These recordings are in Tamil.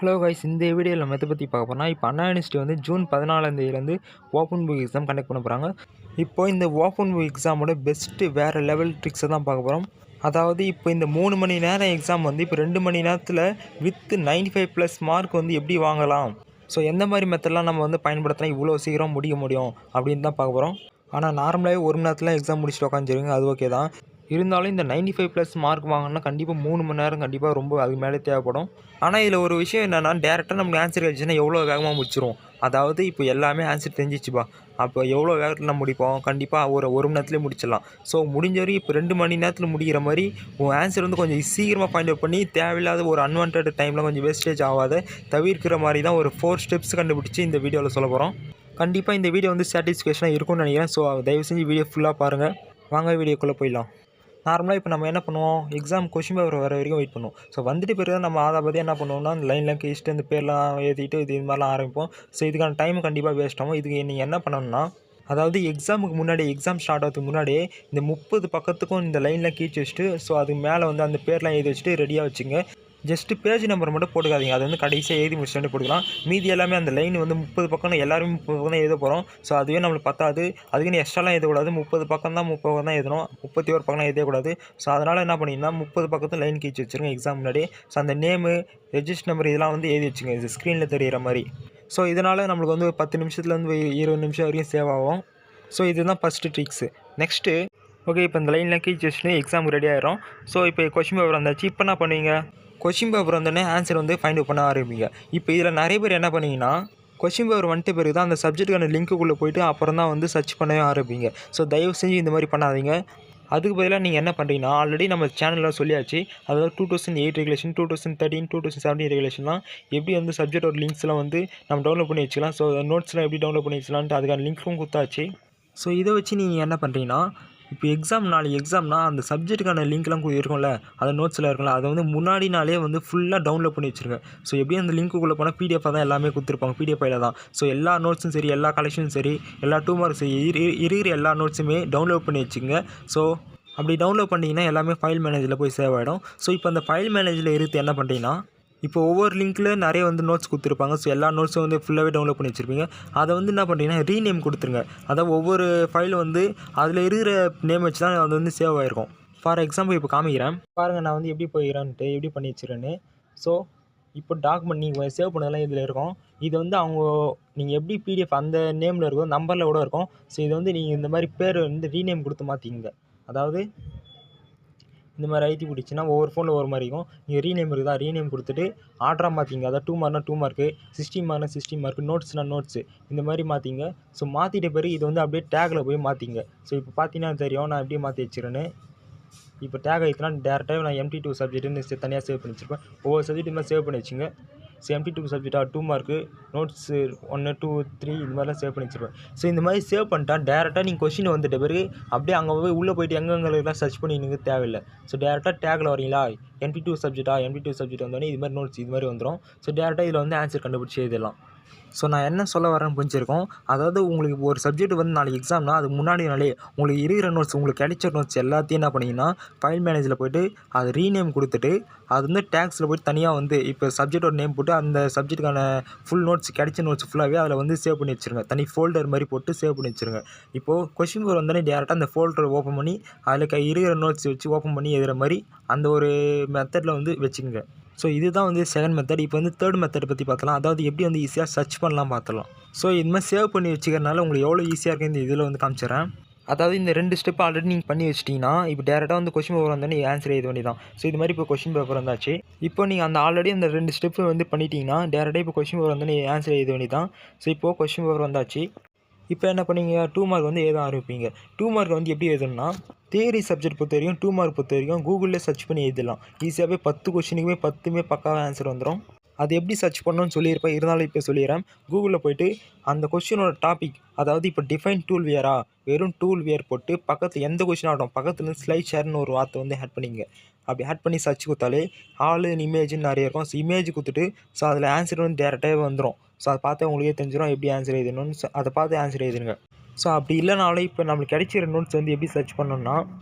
ஹலோ கைஸ், இந்த வீடியோவில் நம்ம எதை பற்றி பார்க்க போனால் இப்போ அண்ணா யூனிவர்சிட்டி வந்து June 14 open book exam conduct பண்ண போகிறாங்க. இப்போது இந்த ஓப்பன் புக் எக்ஸாமோட பெஸ்ட்டு வேறு லெவல் ட்ரிக்ஸை தான் பார்க்க போகிறோம். அதாவது இப்போ இந்த 3 மணி நேரம் எக்ஸாம் வந்து இப்போ 2 மணி நேரத்தில் வித் 95+ மார்க் வந்து எப்படி வாங்கலாம், ஸோ எந்த மாதிரி மெத்தட்லாம் நம்ம வந்து பயன்படுத்தினா இவ்வளோ சீக்கிரம் முடிக்க முடியும் அப்படின்னு தான் பார்க்க போகிறோம். ஆனால் நார்மலாகவே 1 மணி நேரத்தில் எக்ஸாம் முடிச்சுட்டு உட்காந்துருங்க, அது ஓகே தான். இருந்தாலும் இந்த 95+ மார்க் வாங்கினா கண்டிப்பாக 3 மணி நேரம் கண்டிப்பாக ரொம்ப அதுக்கு மேலே தேவைப்படும். ஆனால் இதில் ஒரு விஷயம் என்னென்னா, டேரெக்டாக நமக்கு ஆன்சர் கிடச்சின்னா எவ்வளோ வேகமாக முடிச்சிடும். அதாவது இப்போ எல்லாமே ஆன்சர் தெரிஞ்சிச்சுப்பா, அப்போ எவ்வளோ வேகத்தில் நம்ம முடிப்போம், கண்டிப்பாக ஒரு மணி நேரத்துலேயே முடிச்சிடலாம். ஸோ முடிஞ்ச வரைக்கும் இப்போ 2 மணி நேரத்தில் முடிகிற மாதிரி உன் ஆன்சர் வந்து கொஞ்சம் சீக்கிரமாக ஃபைண்ட் அவுட் பண்ணி தேவையில்லாத ஒரு அன்வான்ட் டைமில் கொஞ்சம் வேஸ்டேஜ் ஆகாத தவிர்க்கிற மாதிரி தான் ஒரு 4 ஸ்டெப்ஸ் கண்டுபிடிச்சி இந்த வீடியோவில் சொல்ல போகிறோம். கண்டிப்பாக இந்த வீடியோ வந்து சாட்டிஸ்ஃபேக்ஷனாக இருக்கும்னு நினைக்கிறேன். ஸோ தயவு செஞ்சு வீடியோ ஃபுல்லாக பாருங்கள். வாங்க வீடியோக்குள்ளே போயிடலாம். நார்மலாக இப்போ நம்ம என்ன பண்ணுவோம், எக்ஸாம் கொஷின் பேப்பர் வர வரைக்கும் வெயிட் பண்ணுவோம். ஸோ வந்துட்டு பிறகு நம்ம அதை பற்றி என்ன பண்ணுவோம்னா, அந்த லைன்லாம் கிழிச்சிட்டு அந்த பேர்லாம் ஏற்றிட்டு இது மாதிரிலாம் ஆரம்பிப்போம். ஸோ இதுக்கான டைம் கண்டிப்பாக வேஸ்ட் ஆகும். இதுக்கு நீங்கள் என்ன பண்ணணும்னா, அதாவது எக்ஸாமுக்கு முன்னாடி எக்ஸாம் ஸ்டார்ட் ஆகிறதுக்கு முன்னாடியே இந்த 30 பக்கத்துக்கும் இந்த லைன்லாம் கீழ்ச்சி வச்சுட்டு, ஸோ அதுக்கு மேலே வந்து அந்த பேர்லாம் எழுதி வச்சுட்டு ரெடியாக வச்சுங்க. ஜஸ்ட்டு பேஜ் நம்பர் மட்டும் போட்டுக்காதீங்க, அது வந்து கடைசியாக எழுதி முடிச்சுட்டு போட்டுக்கலாம். மீதி எல்லாமே அந்த லைன் வந்து 30 பக்கம் எல்லாருமே 30 பக்கம் தான் எழுத போகிறோம். ஸோ அதுவே நம்மளுக்கு பத்தாது, அதுக்குன்னு எக்ஸ்ட்ராலாம் எழுதக்கூடாது. 30 பக்கம் தான் எழுதணும், 31 பக்கம்லாம் எழுதக்கூடாது. ஸோ அதனால் என்ன பண்ணிங்கன்னா 30 பக்கத்தில் லைன் கீழ்ச்சி வச்சுருங்க எக்ஸாம் முன்னாடி. ஸோ அந்த நேமு, ரெஜிஸ்டர் நம்பர் இதெல்லாம் வந்து எழுதி வச்சுங்க, இது ஸ்க்ரீனில் தெரிகிற மாதிரி. ஸோ இதனால் நம்மளுக்கு வந்து 10 நிமிஷத்துலேருந்து 20 நிமிஷம் வரைக்கும் சேவ் ஆகும். ஸோ இதுதான் ஃபஸ்ட்டு ட்ரிக்ஸு. நெக்ஸ்ட்டு ஓகே, இப்போ இந்த லைன்லாம் கீழ்ச்சி வச்சுட்டு எக்ஸாம் ரெடி ஆகிடும். ஸோ இப்போ கொஷின் பேப்பர் வந்தாச்சு. இப்போ என்ன பண்ணுவீங்க, கொஷின் பேப்பர் வந்தோடனே ஆன்சர் வந்து ஃபைண்ட் அவுட் பண்ண ஆரம்பிங்க. இப்போ இதில் நிறைய பேர் என்ன பண்ணிங்கன்னா, கொஷின் பேப்பர் வந்துட்டு பிறகு தான் அந்த சப்ஜெக்ட்டுக்கான லிங்க்குள்ளே போய்ட்டு அப்புறம் தான் வந்து சர்ச் பண்ணவே ஆரம்பிங்க. ஸோ தயவு செஞ்சு இந்த மாதிரி பண்ணாதீங்க. அதுக்கு பதிலாக நீங்கள் என்ன பண்ணுறீங்கன்னா, ஆல்ரெடி நம்ம சேனலில் சொல்லியாச்சு, அதாவது 2008 ரெகுலேஷன், 2013, 2017 ரெகுலேஷன்லாம் எப்படி வந்து சப்ஜெக்டோட லிங்க்ஸ்லாம் வந்து நம்ம டவுன்லோட் பண்ணி வச்சுக்கலாம். ஸோ நோட்ஸ்லாம் எப்படி டவுன்லோட் பண்ணி வச்சுக்கலான்ட்டு அதுக்கான லிங்க்கும் கொடுத்தாச்சு. ஸோ இதை வச்சு நீங்கள் என்ன பண்ணுறீங்கன்னா, இப்போ நாளைக்கு எக்ஸாம்னா அந்த சப்ஜெக்ட்டுக்கான லிங்க்லாம் இருக்கும்ல, அது நோட்ஸில் இருக்கும்ல, அதை வந்து முன்னாடி நாளே வந்து ஃபுல்லாக டவுன்லோட் பண்ணி வச்சுருங்க. ஸோ எப்படியும் அந்த லிங்க்குள்ளே போனால் பிடிஎஃபாக தான் எல்லாமே கொடுத்துருப்பாங்க, பிடிஎஃப் ஃபைலில் தான். ஸோ எல்லா நோட்ஸும் சரி, எல்லா கலெக்ஷனும் சரி, எல்லா 2 மார்க்ஸ் இருக்கிற எல்லா நோட்ஸுமே டவுன்லோட் பண்ணி வச்சுக்கோங்க. ஸோ அப்படி டவுன்லோட் பண்ணிங்கன்னா எல்லாமே ஃபைல் மேனேஜரில் போய் சேவ் ஆகிடும். ஸோ இப்போ அந்த ஃபைல் மேனேஜரில் இருந்து என்ன பண்ணுறீங்கன்னா, இப்போ ஒவ்வொரு லிங்க்கில் நிறைய வந்து நோட்ஸ் கொடுத்துருப்பாங்க. ஸோ எல்லா நோட்ஸும் வந்து ஃபுல்லாகவே டவுன்லோட் பண்ணி வச்சுருப்பீங்க. அதை வந்து என்ன பண்ணுறீங்கன்னா ரீநேம் கொடுத்துருங்க. அதாவது ஒவ்வொரு ஃபைல் வந்து அதில் இருக்கிற நேம் வச்சு தான் அது வந்து சேவ் ஆகிருக்கும். ஃபார் எக்ஸாம்பிள் இப்போ காமிக்கிறேன் பாருங்கள், நான் வந்து எப்படி போயிடறான்ட்டு எப்படி பண்ணி வச்சுருக்கேன்னு. ஸோ இப்போ டாக்குமெண்ட் நீங்கள் சேவ் பண்ணதெல்லாம் இதில் இருக்கும். இது வந்து நீங்கள் எப்படி பிடிஎஃப் அந்த நேமில் இருக்கும், நம்பரில் கூட இருக்கும். ஸோ இது வந்து நீங்கள் இந்த மாதிரி பேர் வந்து ரீநேம் கொடுத்து மாற்றிங்க. அதாவது இந்த மாதிரி ஐடி பிடிச்சின்னா ஒவ்வொரு ஃபோனில் ஒரு மாதிரி இருக்கும். நீங்கள் ரீநேம் இருக்குதா, ரீநேம் கொடுத்துட்டு ஆர்டராக மாற்றிங்க. அதாவது 2 மார்க்னா 2 மார்க்கு, 16 மார்க்னா 16 மார்க்கு, நோட்ஸ்னா நோட்ஸு, இந்த மாதிரி மாற்றிங்க. ஸோ மாற்றிட்ட பிறகு இது வந்து அப்படியே டேக்கில் போய் மாற்றிங்க. ஸோ இப்போ பார்த்தீங்கன்னா தெரியும் நான் எப்படி மாற்றி வச்சுருக்கேன்னு. இப்போ டேக் ஆகிட்டுனா டேரெக்டாக நான் MT2 சப்ஜெக்ட்டுன்னு தனியாக சேவ் பண்ணி வச்சுருப்பேன். ஒவ்வொரு சப்ஜெக்ட் மாதிரி சேவ் பண்ணி வச்சுங்க. ஸோ MT2 சப்ஜெக்டாக 2 மார்க்கு, நோட்ஸு 1, 2, 3 இது மாதிரிலாம் சேவ் பண்ணி வச்சுருப்பேன். ஸோ இந்த மாதிரி சேவ் பண்ணிட்டா டேரெக்டாக நீங்கள் கொஷின் வந்துட்ட பிறகு அப்படியே அங்கே போய் உள்ளே போய்ட்டு எங்கெங்கெல்லாம் சர்ச் பண்ணி எனக்கு தேவையில்லை. ஸோ டேரெக்டாக டேக்கில் வரீங்களா, MT2 சப்ஜெக்ட் வந்தோடனே இது மாதிரி நோட்ஸ் இது மாதிரி வந்துடும். ஸோ டேரெக்டாக இதில் வந்து ஆன்சர் கண்டுபிடிச்சி எழுதலாம். ஸோ நான் என்ன சொல்ல வரேன்னு புரிஞ்சிருக்கோம். அதாவது உங்களுக்கு ஒரு சப்ஜெக்ட் வந்து நாளைக்கு எக்ஸாம்னா அதுக்கு முன்னாடி நாளே உங்களுக்கு இருக்கிற நோட்ஸ், உங்களுக்கு கிடைச்ச நோட்ஸ் எல்லாத்தையும் என்ன பண்ணிங்கன்னா ஃபைல் மேனேஜரில் போய்ட்டு அது ரீநேம் கொடுத்துட்டு அது வந்து டேக்ஸில் போய்ட்டு தனியாக வந்து இப்போ சப்ஜெக்டோட நேம் போட்டு அந்த சப்ஜெக்ட்டுக்கான ஃபுல் நோட்ஸ் கிடைச்ச நோட்ஸ் ஃபுல்லாகவே அதில் வந்து சேவ் பண்ணி வச்சுருங்க. தனி ஃபோல்டர் மாதிரி போட்டு சேவ் பண்ணி வச்சுருங்க. இப்போது கொஷின் பேப்பர் வந்தோடனே டேரெக்டாக அந்த ஃபோல்டரை ஓப்பன் பண்ணி அதில் இருக்கிற நோட்ஸ் வச்சு ஓப்பன் பண்ணி எழுதுகிற மாதிரி அந்த ஒரு மெத்தடில் வந்து வச்சுக்கோங்க. ஸோ இதுதான் வந்து செகண்ட் மெத்தட். இப்போ வந்து தேர்ட் மெத்தட் பற்றி பார்த்தலாம். அதாவது எப்படி வந்து ஈஸியாக சர்ச் பண்ணலாம் பார்த்துலாம். ஸோ இது மாதிரி சேவ் பண்ணி வச்சுக்கிறனால உங்களுக்கு எவ்வளோ ஈஸியாக இருக்குது இந்த இதில் வந்து காமிச்சிடறேன். அதாவது இந்த 2 ஸ்டெப் ஆல்ரெடி நீங்கள் பண்ணி வச்சிட்டிங்கன்னா இப்போ டேரெக்டாக வந்து கொஷின் பேப்பர் வந்தோடனே ஆன்சர் எழுத வேண்டியது தான். ஸோ இது மாதிரி இப்போ கொஷின் பேப்பர் வந்தாச்சு. இப்போ நீங்கள் அந்த ஆல்ரெடி அந்த 2 ஸ்டெப் வந்து பண்ணிட்டீங்கன்னா டேரெக்டாக இப்போ கொஷின் பேப்பர் வந்தோடனே ஆன்சர் எழுத வேண்டியது தான். ஸோ இப்போது கொஷின் பேப்பர் வந்தாச்சு. இப்போ என்ன பண்ணீங்க, 2 மார்க் வந்து எழுத ஆரம்பிப்பீங்க. 2 மார்க் வந்து எப்படி எழுதணும்னா, தியரி சப்ஜெக்ட் பொறுத்த வரைக்கும் 2 மார்க் பொறுத்த வரைக்கும் கூகுளில் சர்ச் பண்ணி எழுதலாம். ஈஸியாகவே 10 கொஷினுக்குமே 10மே பக்காவாக ஆன்சர் வந்துடும். அது எப்படி சர்ச் பண்ணணும்னு சொல்லியிருப்பேன், இருந்தாலும் இப்போ சொல்லிடுறேன். கூகுளில் போய்ட்டு அந்த கொஷினோட டாபிக், அதாவது இப்போ டிஃபைன் டூல் வியரா, வெறும் டூல் வியர் போட்டு பக்கத்தில் எந்த கொஷின் ஆகட்டும் பக்கத்துலேருந்து ஸ்லைட் ஷேர்னு ஒரு வார்த்தை வந்து ஆட் பண்ணிங்க. அப்படி ஆட் பண்ணி சர்ச் கொடுத்தாலே ஆல் இமேஜ்னு நிறைய இருக்கும். ஸோ இமேஜ் கொடுத்துட்டு ஸோ அதில் ஆன்சர் வந்து டேரெக்டாகவே வந்துடும். ஸோ அதை பார்த்து உங்களுக்கே தெரிஞ்சிடும் எப்படி ஆன்சர் எழுதணும்னு. அதை பார்த்து ஆன்சர் எழுதுங்க. ஸோ அப்படி இல்லைனாலும் இப்போ நம்மளுக்கு கிடைச்சிற நோட்ஸ் வந்து எப்படி சர்ச் பண்ணணும்னா,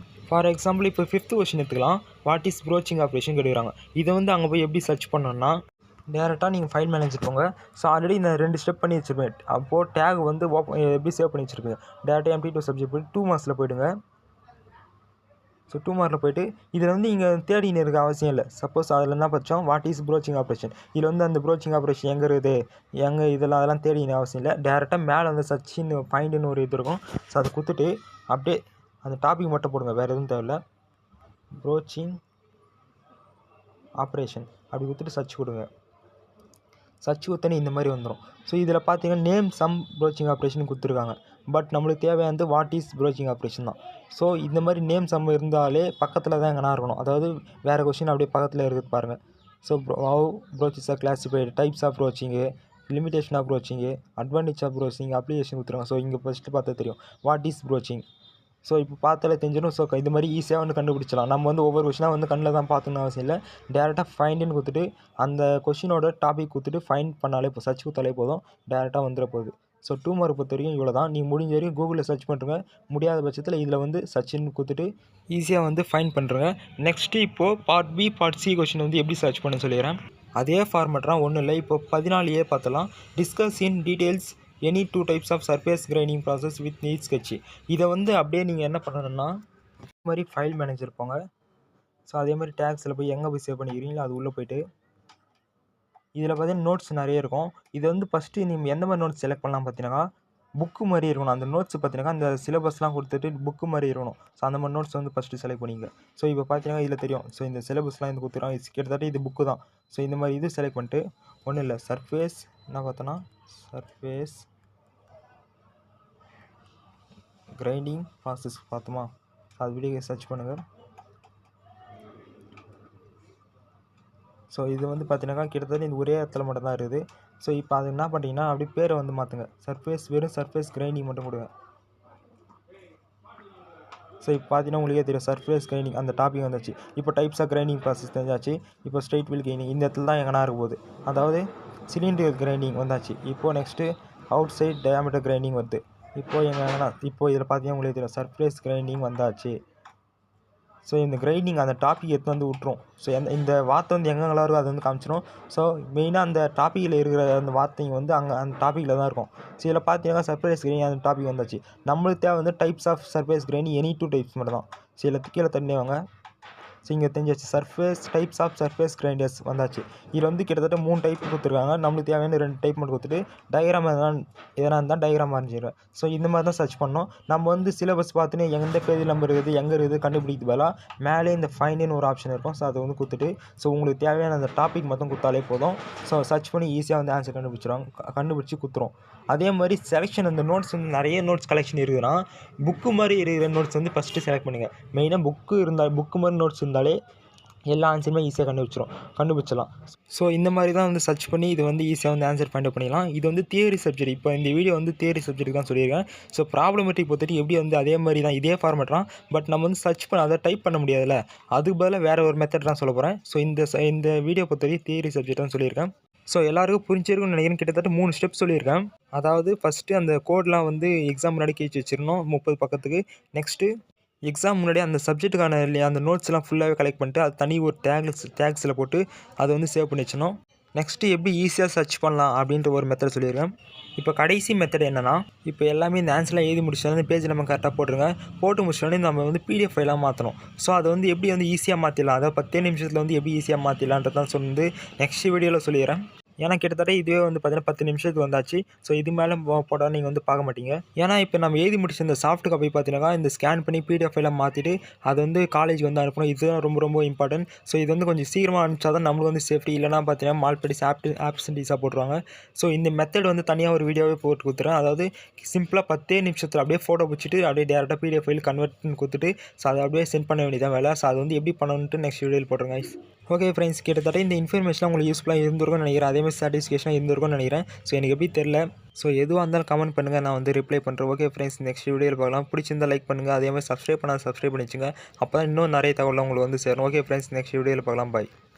ஃபார் எக்ஸாம்பிள் இப்போ 5th கொஷின் எடுத்துக்கலாம். வாட் இஸ் ப்ரோச்சிங் ஆப்ரேஷன் கேட்குறாங்க. இதை வந்து அங்கே போய் எப்படி சர்ச் பண்ணணும்னா, டேரெக்டாக நீங்கள் ஃபைல் மேனேஜர் போங்க. ஸோ ஆல்ரெடி இந்த 2 ஸ்டெப் பண்ணி வச்சுருப்பேன். அப்போது டேக் வந்து எப்படி சேவ் பண்ணி வச்சுருப்பீங்க. டேரெக்டாக எம்டி2 சப்ஜெக்ட் போய்ட்டு 2 மார்க்ஸில் போய்டுங்க. ஸோ 2 மார்க்கில் போய்ட்டு இதில் வந்து இங்கே தேடின்னு இருக்க அவசியம் இல்லை. சப்போஸ் அதில் என்ன படித்தோம், வாட் இஸ் ப்ரோச்சிங் ஆப்ரேஷன். இதில் வந்து அந்த ப்ரோச்சிங் ஆப்ரேஷன் எங்கே இருக்குது, இதெல்லாம் அதெல்லாம் தேடின்னு அவசியம் இல்லை. டேரெக்டாக மேலே வந்து சர்ச்சின்னு ஃபைண்டுன்னு ஒரு இது இருக்கும். ஸோ அதை கொடுத்துட்டு அப்படியே அந்த டாபிக் மட்டும் போடுங்க, வேறு எதுவும் தேவையில்லை. ப்ரோச்சிங் ஆப்ரேஷன் அப்படி கொடுத்துட்டு சர்ச் கொடுங்க. சர்ச் கொடுத்தனே இந்த மாதிரி வந்துடும். ஸோ இதில் பார்த்தீங்கன்னா நேம் சம் ப்ரோச்சிங் ஆப்ரேஷன் கொடுத்துருக்காங்க. பட் நம்மளுக்கு தேவையானது வாட் இஸ் ப்ரோச்சிங் ஆப்ரேஷன் தான். ஸோ இந்த மாதிரி நேம் சம் இருந்தாலே பக்கத்தில் தான் எங்கன்னா இருக்கணும். அதாவது வேறு கொஸ்டின் அப்படியே பக்கத்தில் இருக்குது பாருங்கள். So how broaches are classified, types of broaching, limitation of broaching, advantage of broaching, application கொடுத்துருவாங்க. ஸோ இங்கே ஃபஸ்ட்டு பார்த்தா தெரியும் வாட் இஸ் ப்ரோச்சிங். ஸோ இப்போ பார்த்தாலே தெரிஞ்சிடும். ஸோ இது மாதிரி ஈஸியாக வந்து கண்டுபிடிச்சலாம். நம்ம வந்து ஒவ்வொரு கொஷினாக வந்து கண்ணில் தான் பார்த்துன்னு அவசியம் இல்லை. டேரெக்டாக ஃபைண்டுன்னு கொடுத்துட்டு அந்த கொஷினோட டாபிக் கொடுத்துட்டு ஃபைண்ட் பண்ணாலே சர்ச் கொடுத்தாலே போதும், டேரெக்டாக வந்துட போகுது. ஸோ 2 மார்க் பொறுத்த வரைக்கும் இவ்வளோ தான். நீங்கள் முடிஞ்ச வரைக்கும் கூகுளில் சர்ச் பண்ணுறங்க. முடியாத பட்சத்தில் இதில் வந்து சர்ச்னு கொடுத்துட்டு ஈஸியாக வந்து ஃபைண்ட் பண்ணுறங்க. நெக்ஸ்ட்டு இப்போது part B part C question வந்து எப்படி சர்ச் பண்ண சொல்லிடுறேன். அதே ஃபார்மேட்லாம் ஒன்றும் இல்லை. இப்போ 14A பார்த்தலாம். Discuss in details any 2 types of surface grinding process with neat sketch. இதை வந்து அப்படியே நீங்கள் என்ன பண்ணணும்னா இது மாதிரி ஃபைல் மேனேஜர் போங்க. ஸோ அதே மாதிரி டேக்ஸில் போய் எங்கே போய் சேவ் பண்ணிக்கிறீங்களோ அது உள்ளே போய்ட்டு இதில் பார்த்தீங்கன்னா நோட்ஸ் நிறைய இருக்கும். இது வந்து ஃபஸ்ட்டு நீங்கள் எந்த மாதிரி நோட்ஸ் செலக்ட் பண்ணலாம் பார்த்தீங்கன்னா புக்கு மாதிரி இருக்கணும். அந்த நோட்ஸ் பார்த்தீங்கன்னா அந்த சிலபஸ்லாம் கொடுத்துட்டு புக்கு மாதிரி இருக்கணும். ஸோ அந்த மாதிரி நோட்ஸ் வந்து ஃபஸ்ட்டு செலக்ட் பண்ணிங்க. ஸோ இப்போ பார்த்தீங்கன்னா இதில் தெரியும். ஸோ இந்த சிலபஸ்லாம் இது கொடுத்துருவாங்க. கிட்டத்தட்ட இது புக்கு தான். ஸோ இந்த மாதிரி இது செலக்ட் பண்ணிட்டு ஒன்றும் இல்லை, சர்ஃபேஸ் என்ன பார்த்தோன்னா சர்ஃபேஸ் கிரைண்டிங் ப்ராசஸ் பார்த்தோமா. அது வீடியோ சர்ச் பண்ணுங்கள். ஸோ இது வந்து பார்த்தீங்கன்னா கிட்டத்தட்ட இந்த ஒரே இடத்துல மட்டும் தான் இருக்குது. ஸோ இப்போ அது என்ன பண்ணிட்டீங்கன்னா அப்படியே பேரை வந்து மாற்றுங்க. சர்ஃபேஸ் வெறும் சர்ஃபேஸ் கிரைண்டிங் மட்டும் கொடுங்க. ஸோ இப்போ பார்த்தீங்கன்னா உங்களுக்கே தெரியும் சர்ஃபேஸ் கிரைண்டிங் அந்த டாபிக் வந்துச்சு. இப்போ டைப்ஸ் ஆஃப் கிரைண்டிங் ப்ராசஸ் தெரிஞ்சாச்சு. இப்போ ஸ்ட்ரைட் வீல் கிரைண்டிங் இந்த இடத்துல தான் எங்கன்னா இருக்க போகுது. அதாவது சிலிண்டர் கிரைண்டிங் வந்தாச்சு. இப்போது next outside diameter grinding வருது. இப்போது எங்கன்னா இப்போது இதில் பார்த்தீங்கன்னா உங்களுக்கு தெரியும் சர்ஃபேஸ் கிரைண்டிங் வந்தாச்சு. ஸோ இந்த கிரைண்டிங் அந்த டாபிக் எடுத்து வந்து விட்ரும். ஸோ இந்த வார்த்தை வந்து எங்கெங்கெல்லாம் இருக்கோ அது வந்து காமிச்சிடும். ஸோ மெயினாக அந்த டாப்பிக்கில் இருக்கிற அந்த வார்த்தைங்க வந்து அங்கே அந்த டாப்பிக்கில் தான் இருக்கும். ஸோ இதில் பார்த்தீங்கன்னா சர்ஃபேஸ் கிரைண்டிங் அந்த டாபிக் வந்தாச்சு. நம்மளுக்கு தேவை வந்து types of surface grinding any 2 types மட்டும் தான். ஸோ இதில் கீழே தண்ணி வாங்க. ஸோ இங்கே தெரிஞ்சாச்சு surface types of surface grinders வந்தாச்சு. இதில் வந்து கிட்டத்தட்ட 3 டைப் கொடுத்துருக்காங்க. நம்மளுக்கு தேவையான 2 டைப் மட்டும் கொடுத்துட்டு டயக்ராம் எதனா இருந்தால் டயக்ராம் வரைஞ்சிடுவேன். ஸோ இந்த மாதிரி தான் சர்ச் பண்ணோம். நம்ம வந்து சிலபஸ் பார்த்துன்னு எந்த பேஜ் நம்பர் இருக்குது எங்கே இருக்குது கண்டுபிடிக்கிறது பதிலாக மேலே இந்த ஃபைண்டுன்னு ஒரு ஆப்ஷன் இருக்கும். ஸோ அதை வந்து கொடுத்துட்டு ஸோ உங்களுக்கு தேவையான அந்த டாபிக் மட்டும் கொடுத்தாலே போதும். ஸோ சர்ச் பண்ணி ஈஸியாக வந்து ஆன்சர் கண்டுபிடிச்சி கொடுத்துரும். அதே மாதிரி செலெக்ஷன் அந்த நோட்ஸ் வந்து நிறைய நோட்ஸ் கலெக்ஷன் இருக்குதுன்னா புக்கு மாதிரி இருக்கிற நோட்ஸ் வந்து ஃபஸ்ட்டு செலக்ட் பண்ணுங்கள். மெயினாக புக்கு மாதிரி நோட்ஸ் இருந்தாலே எல்லா ஆன்சருமே ஈஸியாக கண்டுபிடிச்சலாம். ஸோ இந்த மாதிரி தான் வந்து சர்ச் பண்ணி இது வந்து ஈஸியாக வந்து ஆன்சர் ஃபைண்ட் பண்ணிடலாம். இது வந்து தியரி சப்ஜெக்ட். இப்போ இந்த வீடியோ வந்து தியரி சப்ஜெக்ட் தான் சொல்லியிருக்கேன். ஸோ ப்ராப்ளமேட்டிக் பொறுத்துட்டு எப்படி வந்து அதே மாதிரி தான் இதே ஃபார்மேட் தான். பட் நம்ம வந்து சர்ச் பண்ண அதை டைப் பண்ண முடியாதுல்ல, அதுக்கு பதிலாக வேறு ஒரு மெத்தட் தான் சொல்ல போகிறேன். ஸோ இந்த வீடியோ பொறுத்தவரைக்கும் தியரி சப்ஜெக்ட் தான் சொல்லியிருக்கேன். ஸோ எல்லாருக்கும் புரிஞ்சிருக்கும்னு நினைக்கிறேன். கிட்டத்தட்ட 3 ஸ்டெப் சொல்லியிருக்கேன். அதாவது ஃபஸ்ட்டு அந்த கோட்லாம் வந்து எக்ஸாம் முன்னாடி கிழிச்சு வச்சிடணும் 30 பக்கத்துக்கு. நெக்ஸ்ட்டு எக்ஸாம் முன்னாடி அந்த சப்ஜெக்ட்டுக்கான அந்த நோட்ஸ்லாம் ஃபுல்லாகவே கலெக்ட் பண்ணிட்டு அது தனி ஒரு டேக்ஸில் போட்டு அதை வந்து சேவ் பண்ணி வச்சிடணும். நெக்ஸ்ட்டு எப்படி ஈஸியாக சர்ச் பண்ணலாம் அப்படின்ற ஒரு மெத்தட் சொல்லியிருக்கேன். இப்போ கடைசி மெத்தட் என்னென்னா, இப்போ எல்லாமே இந்த ஆன்சர்லாம் எழுதி முடிச்சோடனே பேஜ் நம்ம கரெக்டாக போட்டு முடிச்சோடனே நம்ம வந்து பிடிஎஃப் ஃபைலாக மாற்றணும். ஸோ அதை வந்து எப்படி வந்து ஈஸியாக மாற்றிடலாம், அதாவது 10 நிமிஷத்தில் வந்து எப்படி ஈஸியாக மாற்றிடலான்றதான் வந்து நெக்ஸ்ட் வீடியோவில் சொல்லிடுறேன். ஏன்னா கிட்டத்தட்ட இதுவே வந்து பார்த்தீங்கன்னா 10 நிமிஷத்துக்கு வந்தாச்சு. ஸோ இது மேலே போட்டால் நீங்கள் வந்து பார்க்க மாட்டீங்க. ஏன்னா இப்போ நம்ம எழுதி முடிச்ச இந்த சாஃப்ட் காப்பி பார்த்தீங்கன்னா இந்த ஸ்கேன் பண்ணி பிடிஎஃப் ஃபைலாக மாற்றிட்டு அதை வந்து காலேஜுக்கு வந்து அனுப்பணும். இதுதான் ரொம்ப இம்பார்ட்டன்ட். ஸோ இது வந்து கொஞ்சம் சீக்கிரமாக அனுப்பிச்சா தான் நம்மளுக்கு வந்து சேஃப்டி. இல்லைனா பார்த்தீங்கன்னா மால்படிஸ் ஆப்சன்டீஸாக போட்டுருவாங்க. ஸோ இந்த மெத்தட் வந்து தனியாக ஒரு வீடியோவே போட்டு கொடுத்துறேன். அதாவது சிம்பிளாக 10 நிமிஷத்தில் அப்படியே ஃபோட்டோ பிடிச்சிட்டு அப்படியே டேரெக்டாக பிடிஎஃப் ஃபைல் கன்வெர்ட்னு கொடுத்துட்டு ஸோ அதை அப்படியே சென்ட் பண்ண வேண்டியதான் வேலை. ஸோ அது வந்து எப்படி பண்ணணுன்ட்டு நெக்ஸ்ட் வீடியோவில் போட்டுருங்க. ஓகே ஃப்ரெண்ட்ஸ், கிட்டத்தட்ட இந்த இன்ஃபர்மேஷன் உங்களுக்கு யூஸ்ஃபுல்லாக இருந்திருக்கும்னு நினைக்கிறேன். அதேமாதிரி சாட்டிஸ்ஃபேக்ஷனாக இருந்திருக்கும்னு நினைக்கிறேன். ஸோ எனக்கு எப்படி தெரில. ஸோ எதுவாக இருந்தாலும் கமெண்ட் பண்ணுங்கள், நான் வந்து ரிப்ளை பண்ணுறேன். ஓகே ஃப்ரெண்ட்ஸ், நெக்ஸ்ட் வீடியோவில் பார்க்கலாம். பிடிச்சிருந்தால் லைக் பண்ணுங்கள். அதேமாதிரி சப்ஸ்கிரைப் பண்ணி வச்சுங்க. அப்போ தான் இன்னும் நிறைய தகவலாம் உங்களுக்கு வந்து சேரும். ஓகே ஃப்ரெண்ட்ஸ், நெக்ஸ்ட் வீடியோவில் பார்க்கலாம். பாய்.